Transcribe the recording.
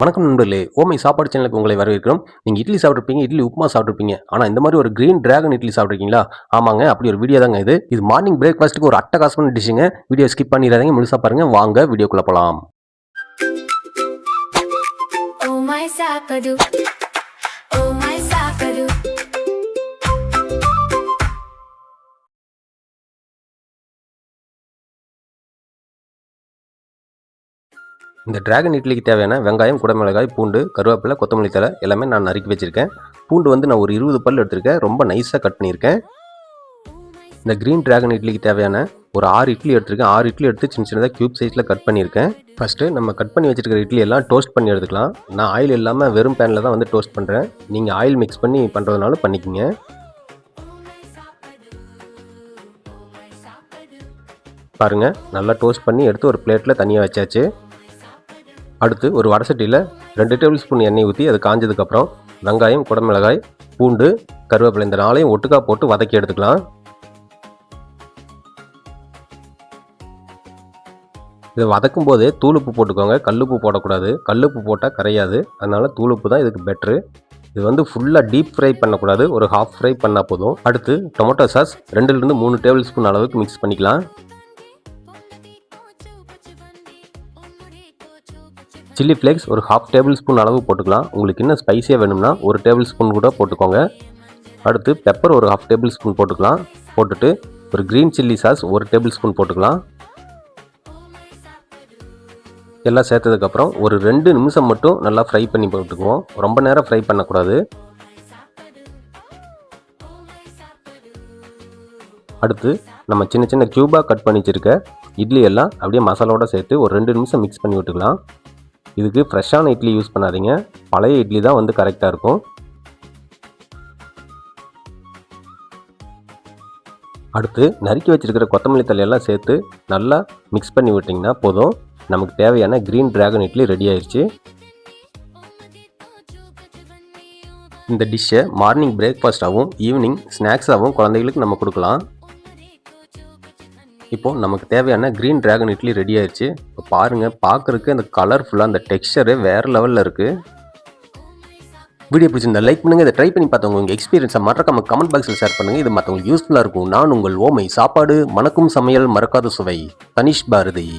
வணக்கம் நண்பர்களே, ஓமை சாப்பாடு சேனலுக்கு உங்களை வரவேற்கிறோம். நீங்க இட்லி சாப்பிட்டுருப்பீங்க, இட்லி உப்புமா சாப்பிட்டுருப்பீங்க. ஆனா இந்த மாதிரி ஒரு கிரீன் டிராகன் இட்லி சாப்பிட்ருக்கீங்களா? ஆமாங்க, அப்படி ஒரு வீடியோ தாங்க இது. இது மார்னிங் பிரேக்ஃபாஸ்ட்டுக்கு ஒரு அட்டகாசமான டிஷ்ஷுங்க. வீடியோ ஸ்கிப் பண்ணிடாதீங்க, முழுசா பாருங்க. வாங்க வீடியோக்குள்ள போலாம். Oh my Saapadu. Oh my Saapadu. இந்த டிராகன் இட்லிக்கு தேவையான வெங்காயம், குடமிளகாய், பூண்டு, கருவேப்பிலை, கொத்தமல்லி தழை எல்லாமே நான் நறுக்கி வச்சிருக்கேன். பூண்டு வந்து நான் ஒரு 20 பல் எடுத்திருக்கேன். ரொம்ப நைஸாக கட் பண்ணியிருக்கேன். இந்த கிரீன் டிராகன் இட்லிக்கு தேவையான ஒரு 6 இட்லி எடுத்திருக்கேன். 6 இட்லி எடுத்து சின்ன சின்னதாக க்யூப் சைஸில் கட் பண்ணியிருக்கேன். ஃபஸ்ட்டு நம்ம கட் பண்ணி வச்சிருக்கிற இட்லி எல்லாம் டோஸ்ட் பண்ணி எடுத்துக்கலாம். நான் ஆயில் இல்லாமல் வெறும் பேனில் தான் வந்து டோஸ்ட் பண்ணுறேன். நீங்கள் ஆயில் மிக்ஸ் பண்ணி பண்ணுறதுனால பண்ணிக்கோங்க. பாருங்கள், நல்லா டோஸ்ட் பண்ணி எடுத்து ஒரு பிளேட்டில் தனியாக வச்சாச்சு. அடுத்து ஒரு வடசட்டியில் 2 டேபிள் ஸ்பூன் எண்ணெய் ஊற்றி அது காஞ்சதுக்கப்புறம் வெங்காயம், குடமிளகாய், பூண்டு, கருவேப்பிலை இந்த 4ஐயும் ஒட்டுக்கா போட்டு வதக்கி எடுத்துக்கலாம். இதை வதக்கும் போதே தூளுப்பு போட்டுக்கோங்க, கல்லுப்பு போடக்கூடாது. கல்லுப்பு போட்டால் கரையாது, அதனால் தூளுப்பு தான் இதுக்கு பெட்ரு. இது வந்து ஃபுல்லாக டீப் ஃப்ரை பண்ணக்கூடாது, ஒரு ஹாஃப் ஃப்ரை பண்ணால் போதும். அடுத்து டொமேட்டோ சாஸ் 2லேருந்து 3 டேபிள் ஸ்பூன் அளவுக்கு மிக்ஸ் பண்ணிக்கலாம். சில்லி ஃப்ளேக்ஸ் ஒரு ஹாஃப் டேபிள் ஸ்பூன் அளவு போட்டுக்கலாம். உங்களுக்கு இன்னும் ஸ்பைஸியாக வேணும்னா 1 டேபிள் ஸ்பூன் கூட போட்டுக்கோங்க. அடுத்து பெப்பர் ஒரு ஹாஃப் டேபிள் ஸ்பூன் போட்டுக்கலாம். போட்டுட்டு ஒரு green chilli sauce 1 table spoon போட்டுக்கலாம். எல்லாம் சேர்த்ததுக்கப்புறம் ஒரு 2 நிமிஷம் மட்டும் நல்லா ஃப்ரை பண்ணி போட்டுக்குவோம். ரொம்ப நேரம் ஃப்ரை பண்ணக்கூடாது. அடுத்து நம்ம சின்ன சின்ன க்யூபாக கட் பண்ணி வச்சுருக்க இட்லி எல்லாம் அப்படியே மசாலாவோடு சேர்த்து ஒரு 2 நிமிஷம் மிக்ஸ் பண்ணி விட்டுக்கலாம். இதுக்கு ஃப்ரெஷ்ஷான இட்லி யூஸ் பண்ணாதீங்க, பழைய இட்லி தான் வந்து கரெக்டாக இருக்கும். அடுத்து நறுக்கி வச்சிருக்கிற கொத்தமல்லி தழையெல்லாம் சேர்த்து நல்லா மிக்ஸ் பண்ணி விட்டிங்கன்னா போதும். நமக்கு தேவையான கிரீன் டிராகன் இட்லி ரெடி ஆயிடுச்சு. இந்த டிஷ்ஷை மார்னிங் பிரேக்ஃபாஸ்ட்டாகவும் ஈவினிங் ஸ்நாக்ஸாகவும் குழந்தைகளுக்கு நம்ம கொடுக்கலாம். இப்போது நமக்கு தேவையான க்ரீன் டிராகன் இட்லி ரெடி ஆயிடுச்சு. இப்போ பாருங்கள், பார்க்குறதுக்கு அந்த கலர்ஃபுல்லாக அந்த டெக்ஸ்சரு வேறு லெவலில் இருக்குது. வீடியோ பிடிச்சிருந்தா லைக் பண்ணுங்கள். இதை ட்ரை பண்ணி பார்த்தவங்க உங்கள் எக்ஸ்பீரியன்ஸை மறக்காம கமெண்ட் பாக்ஸில் ஷேர் பண்ணுங்கள். இது மற்றவங்களுக்கு யூஸ்ஃபுல்லாக இருக்கும். நான் உங்கள் ஓமை சாப்பாடு, மணக்கும் சமையல், மறக்காத சுவை, தனிஷ் பாரதி.